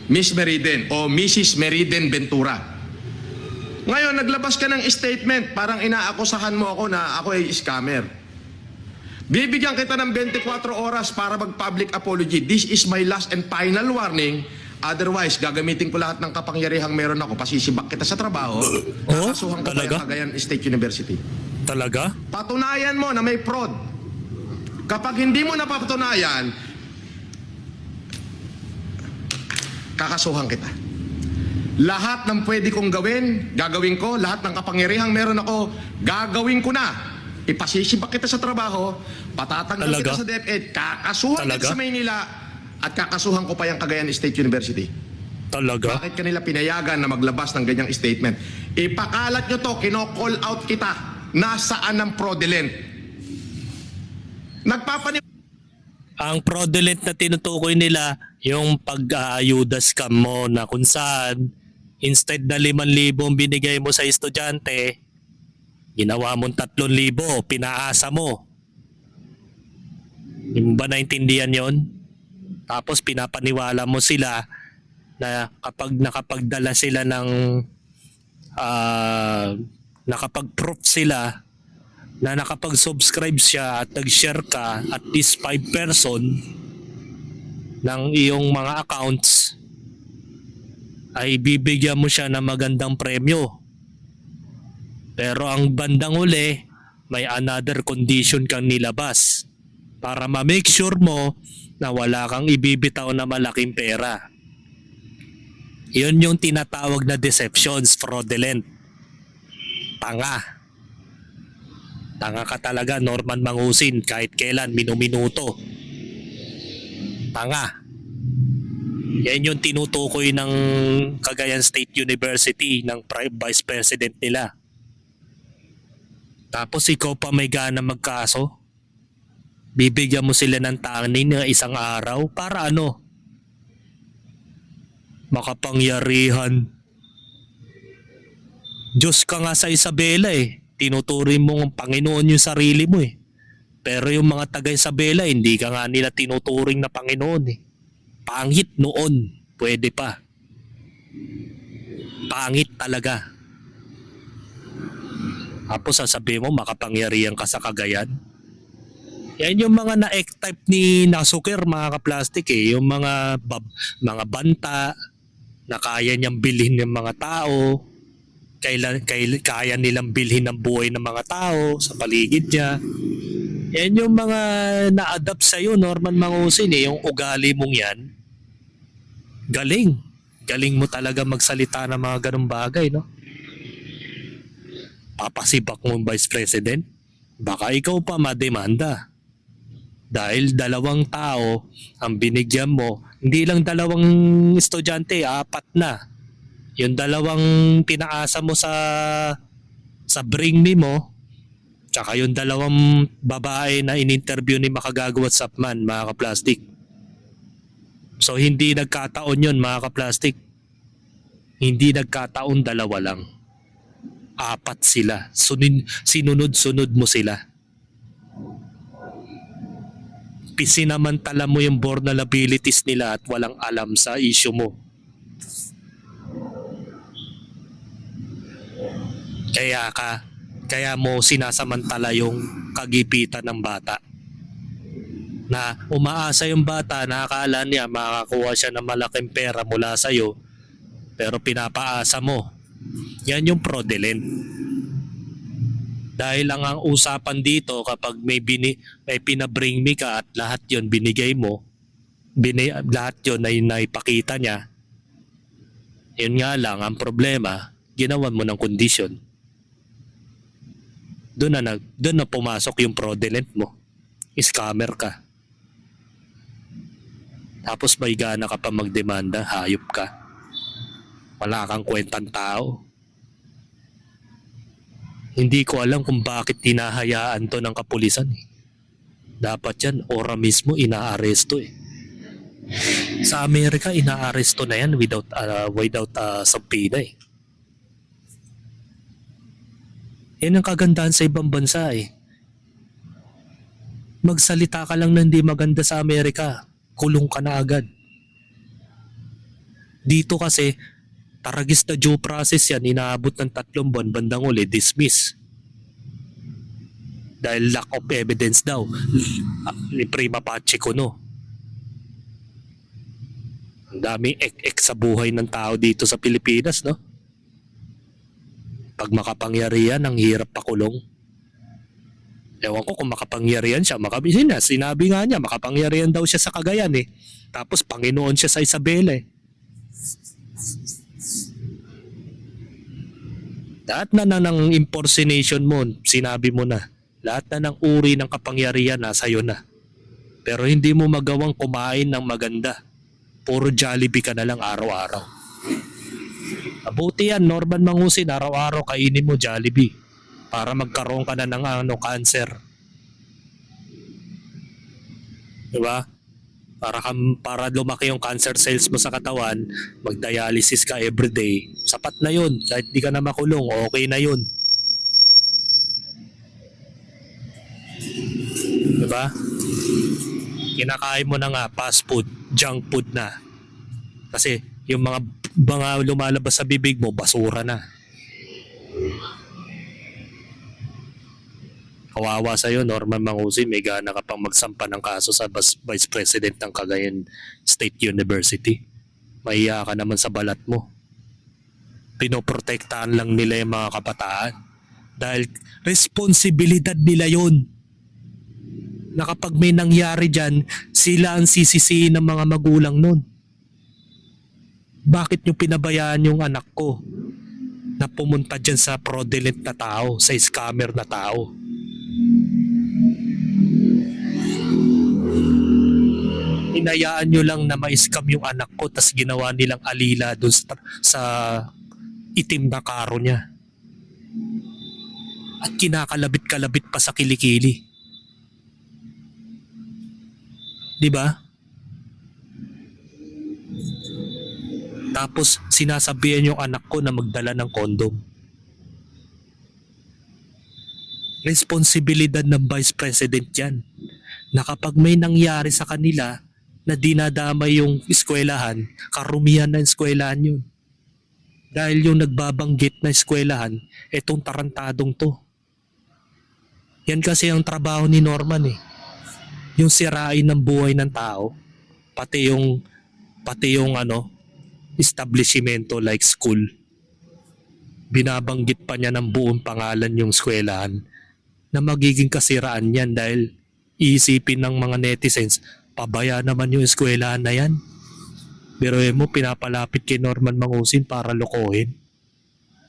Miss Meriden o Mrs. Meriden Ventura. Ngayon, naglabas ka ng statement, parang inaakusahan mo ako na ako ay scammer. Bibigyan kita ng 24 oras para mag-public apology. This is my last and final warning. Otherwise, gagamitin ko lahat ng kapangyarihang meron ako. Pasisibak kita sa trabaho. Kakasuhan ko pa talaga? yung Cagayan State University. Talaga? Patunayan mo na may fraud. Kapag hindi mo napatunayan, kakasuhan kita. Lahat ng pwede kong gawin, gagawin ko. Lahat ng kapangyarihang meron ako, gagawin ko na. Ipasisibak kita sa trabaho, patatanggal Talaga? kita sa DepEd, kakasuhan Talaga? kita sa Maynila, at kakasuhan ko pa yung Cagayan State University. Talaga? Bakit kanila pinayagan na maglabas ng ganyang statement? Ipakalat nyo to, kino-call out kita. Nasaan ang fraudulent? Ang fraudulent na tinutukoy nila, yung pag-aayuda scam mo na kung saan instead na 5,000 ang binigay mo sa estudyante, ginawa mong 3,000, pinaasa mo. Hindi ba naintindihan yon? Tapos pinapaniwala mo sila na kapag nakapagdala sila ng nakapag-proof sila na nakapag-subscribe siya at nag-share ka at least 5 person ng iyong mga accounts, ay bibigyan mo siya ng magandang premyo. Pero ang bandang uli, may another condition kang nilabas para ma-make sure mo na wala kang ibibitaw na malaking pera. Yun yung tinatawag na deceptions, fraudulent. Tanga. Tanga ka talaga, Norman Mangusin, kahit kailan, minuminuto. Tanga. Yan yung tinutukoy ng Cagayan State University ng Vice President nila. Tapos ikaw pa may gana magkaso? Bibigyan mo sila ng tanging ng isang araw para ano? Makapangyarihan. Diyos ka nga sa Isabela eh. Tinuturing mo ng Panginoon yung sarili mo eh. Pero yung mga taga Isabela, hindi ka nga nila tinuturing na Panginoon eh. Pangit noon, pwede pa. Pangit talaga. Tapos sasabihin mo, makapangyarihan ka sa Cagayan. Yan yung mga na-type ni Nasuker, mga kaplastik eh. Yung mga banta na kaya niyang bilhin ng mga tao. Kaya nilang bilhin ng buhay ng mga tao sa paligid niya. Yan yung mga na-adapt sa'yo, Norman Mangusin eh. Yung ugali mong yan. Galing. Galing mo talaga magsalita ng mga ganung bagay, no? Papasibak mo Vice President, baka ikaw pa mademanda. Dahil 2 tao ang binigyan mo, hindi lang 2 estudyante, 4 na. Yung 2 pinaasa mo sa Bring Me mo, tsaka yung 2 babae na in-interview ni Makagagawa at Sapman, mga kaplastik. So hindi nagkataon yun, mga kaplastik. Hindi nagkataon 2 lang. 4 sila. Sinunod-sunod mo sila. Pisinamantala mo yung vulnerabilities nila at walang alam sa issue mo. Kaya mo sinasamantala yung kagipitan ng bata. Na umaasa yung bata na akala niya makakakuha siya ng malaking pera mula sa'yo, pero pinapaasa mo. Yan yung fraudulent. Dahil lang ang usapan dito kapag may pinabring me ka at lahat yon binigay mo, lahat yon ay naipakita niya. Yun nga lang ang problema, ginawan mo ng kondisyon. Doon na pumasok yung fraudulent mo. Scammer ka. Tapos may gana ka pa magdemanda, hayop ka. Wala kang kwentang tao. Hindi ko alam kung bakit hinahayaan to ng kapulisan. Dapat yan, ora mismo inaaresto eh. Sa Amerika, inaaresto na yan without subpoena eh. Yan ang kagandahan sa ibang bansa eh. Magsalita ka lang na hindi maganda sa Amerika, kulong ka na agad. Dito kasi, taragis na due process yan, inaabot ng 3 buwan, bandang uli, dismiss. Dahil lack of evidence daw. Prima facie kuno. Ang daming ek-ek sa buhay ng tao dito sa Pilipinas, no? Pag makapangyarihan, ang hirap pakulong. Ewan ko kung makapangyarihan siya. Sinabi nga niya, makapangyarihan daw siya sa Cagayan eh. Tapos Panginoon siya sa Isabela eh. Lahat na ng impersonation mo, sinabi mo na. Lahat na ng uri ng kapangyarihan nasa iyo na. Pero hindi mo magawang kumain ng maganda. Puro Jollibee ka na lang araw-araw. Mabuti yan, Norman Mangusin, araw-araw kainin mo Jollibee para magkaroon ka na ng cancer. Diba? Para lumaki yung cancer cells mo sa katawan, mag-dialysis ka everyday. Sapat na yun. Kahit di ka na makulong, okay na yun. Diba? Kinakain mo na nga fast food, junk food na. Kasi yung mga lumalabas sa bibig mo, basura na. Kawawa sa'yo, Norman Mangusin, may gana ka pang magsampa ng kaso sa Vice President ng Cagayan State University. Mahiya ka naman sa balat mo. Pinoprotektahan lang nila yung mga kabataan. Dahil responsibilidad nila yun. Na kapag may nangyari dyan, sila ang sisisihin ng mga magulang nun. Bakit nyo pinabayaan yung anak ko na pumunta dyan sa fraudulent na tao, sa scammer na tao? Hinayaan nyo lang na ma-scam yung anak ko tas ginawa nilang alila doon sa itim na karo niya. At kinakalabit-kalabit pa sa kilikili. Diba? Tapos sinasabihan yung anak ko na magdala ng kondom. Responsibilidad ng Vice President yan. Na kapag may nangyari sa kanila na dinadamay yung eskwelahan, karumihan ng eskwelahan yun. Dahil yung nagbabanggit na eskwelahan, etong tarantadong to. Yan kasi ang trabaho ni Norman eh. Yung sirain ng buhay ng tao, pati yung establishmento like school. Binabanggit pa niya ng buong pangalan yung eskwelahan na magiging kasiraan yan dahil iisipin ng mga netizens, pabaya naman yung eskwelahan na yan. Pero mo pinapalapit kay Norman Mangusin para lokohin,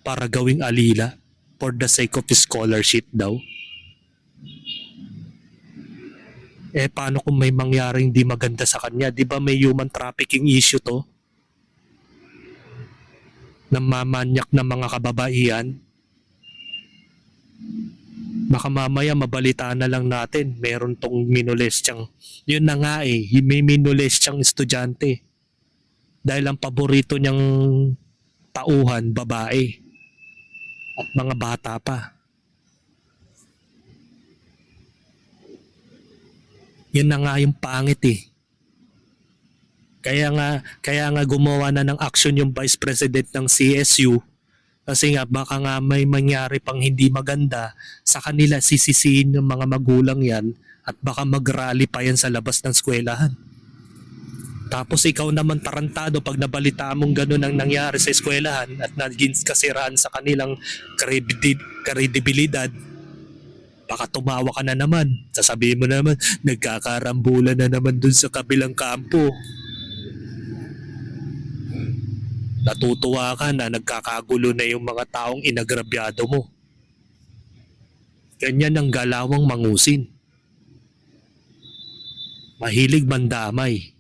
para gawing alila for the sake of scholarship daw. Paano kung may mangyaring di maganda sa kanya? Di ba may human trafficking issue to? Namamanyak ng mga kababaihan? Baka mamaya mabalitaan na lang natin, meron tong minolestiyang, yun na nga may minolestiyang estudyante. Dahil ang paborito niyang tauhan, babae. At mga bata pa. Yun na nga yung pangit eh. Kaya nga gumawa na ng action yung Vice President ng CSU kasi nga baka nga may mangyari pang hindi maganda sa kanila, sisisihin ng mga magulang yan at baka mag-rally pa yan sa labas ng eskwelahan. Tapos ikaw naman tarantado pag nabalita mong gano'n ang nangyari sa eskwelahan at naging kasiraan sa kanilang kredibilidad, baka tumawa ka na naman. Sasabihin mo naman, nagkakarambulan na naman dun sa kabilang kampo. Natutuwa ka na nagkakagulo na yung mga taong inagrabyado mo. Ganyan ang galawang Mangusin. Mahilig mandamay.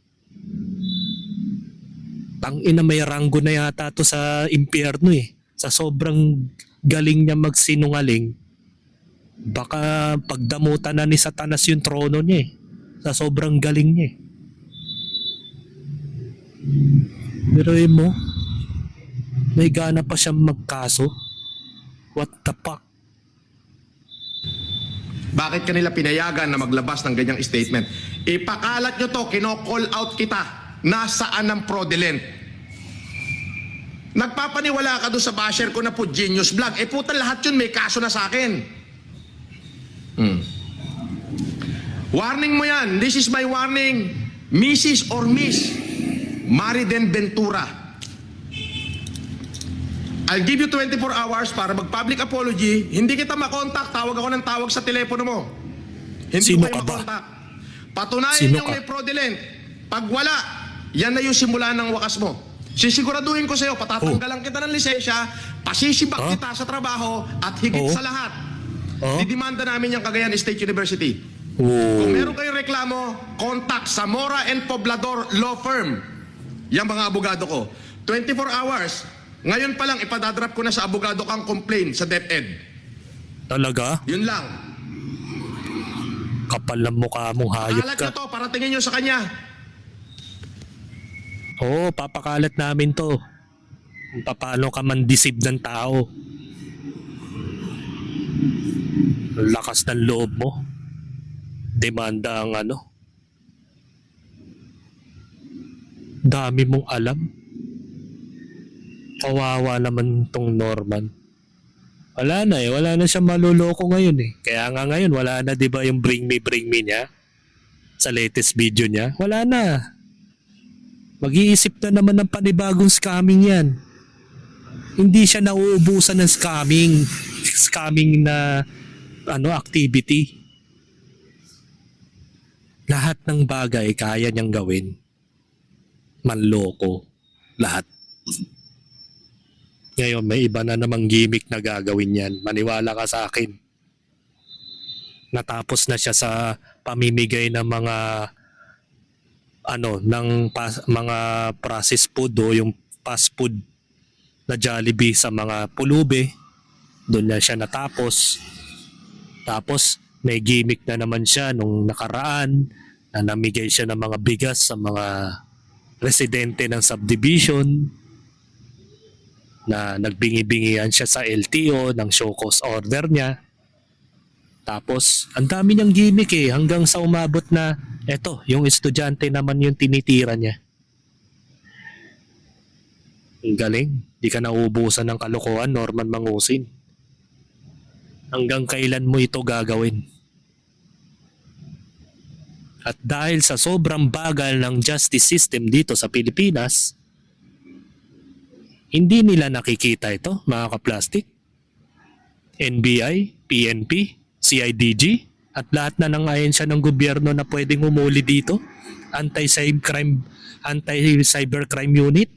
Tangina, may ranggo na yata to sa impyerno eh. Sa sobrang galing niya magsinungaling, baka pagdamutan na ni Satanas yung trono niya eh. Sa sobrang galing niya eh. Pero mo, may gana pa siyang magkaso. What the fuck? Bakit kanila pinayagan na maglabas ng ganyang statement? Ipakalat nyo to, kino-call out kita. Nasaan ang fraudulent? Nagpapaniwala ka doon sa basher ko na po genius vlog. Eh puta, lahat yun may kaso na sa akin. Warning mo yan. This is my warning. Mrs. or Miss Mariden Ventura. I'll give you 24 hours para mag-public apology. Hindi kita makontak. Tawag ako ng tawag sa telepono mo. Hindi Sino ko kayo ka ba? makontak. Patunayan Sino yung ka? may fraudulent. Pag wala, yan na yung simula ng wakas mo. Sisiguraduhin ko sa'yo, patatanggalan kita ng lisensya, pasisibak Huh? kita sa trabaho, at higit Oo. sa lahat, Oh? didimanda namin yung Cagayan State University. Oh. Kung meron kayong reklamo, contact Zamora and Poblador Law Firm. Yan mga abogado ko. 24 hours. Ngayon pa lang, ipadadrop ko na sa abogado kang complaint sa DepEd. Talaga? Yun lang. Kapal ng mukha mong hayop Alat ka. nyo to, para tingin nyo sa kanya. Oo, papakalat namin to. Kung paano ka man-deceive ng tao. Lakas ng loob mo. Demanda ang ano. Dami mong alam. Kawawa naman tong Norman. Wala na eh. Wala na siya maluloko ngayon eh. Kaya nga ngayon, wala na 'di ba yung bring me niya? Sa latest video niya. Wala na. Mag-iisip na naman ng panibagong scamming yan. Hindi siya nauubusan ng scamming. Scamming na activity. Lahat ng bagay kaya niyang gawin. Manloko. Lahat. Ngayon may iba na namang gimmick na gagawin yan. Maniwala ka sa akin. Natapos na siya sa pamimigay ng mga mga processed food o yung fast food na Jollibee sa mga pulube. Doon na siya natapos. Tapos may gimmick na naman siya nung nakaraan na namigay siya ng mga bigas sa mga residente ng subdivision, na nagbingi-bingihan siya sa LTO ng show cause order niya. Tapos, ang dami niyang gimmick eh, hanggang sa umabot na, eto, yung estudyante naman yung tinitira niya. Ang galing, di ka nauubusan ng kalokohan, Norman Mangusin. Hanggang kailan mo ito gagawin? At dahil sa sobrang bagal ng justice system dito sa Pilipinas, hindi nila nakikita ito, mga kaplastik. NBI, PNP, CIDG, at lahat na ng ahensya ng gobyerno na pwedeng humuli dito, anti-cybercrime unit,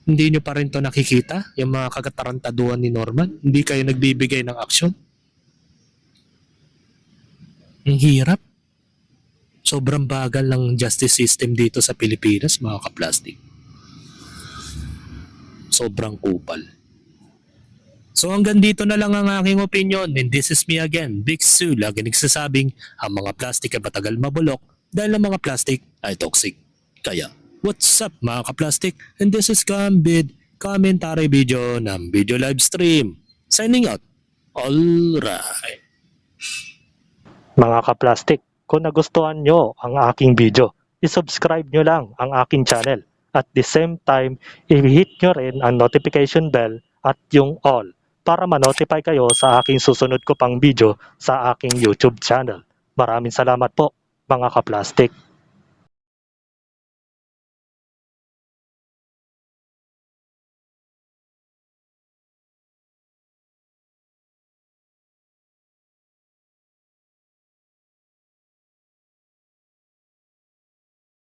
hindi nyo pa rin to nakikita, yung mga kagatarantaduhan ni Norman. Hindi kayo nagbibigay ng aksyon. Ang hirap. Sobrang bagal ng justice system dito sa Pilipinas, mga kaplastik. Sobrang kupal. So hanggang dito na lang ang aking opinion, and this is me again, Big Sue, lagi nagsasabing ang mga plastic ay matagal mabulok dahil ang mga plastic ay toxic. Kaya, what's up mga kaplastic? And this is Gambit, commentary video ng video live stream. Signing out. Alright. Mga kaplastic, kung nagustuhan nyo ang aking video, isubscribe nyo lang ang aking channel. At the same time, i-hit nyo rin ang notification bell at yung all para ma-notify kayo sa aking susunod ko pang video sa aking YouTube channel. Maraming salamat po mga kaplastik.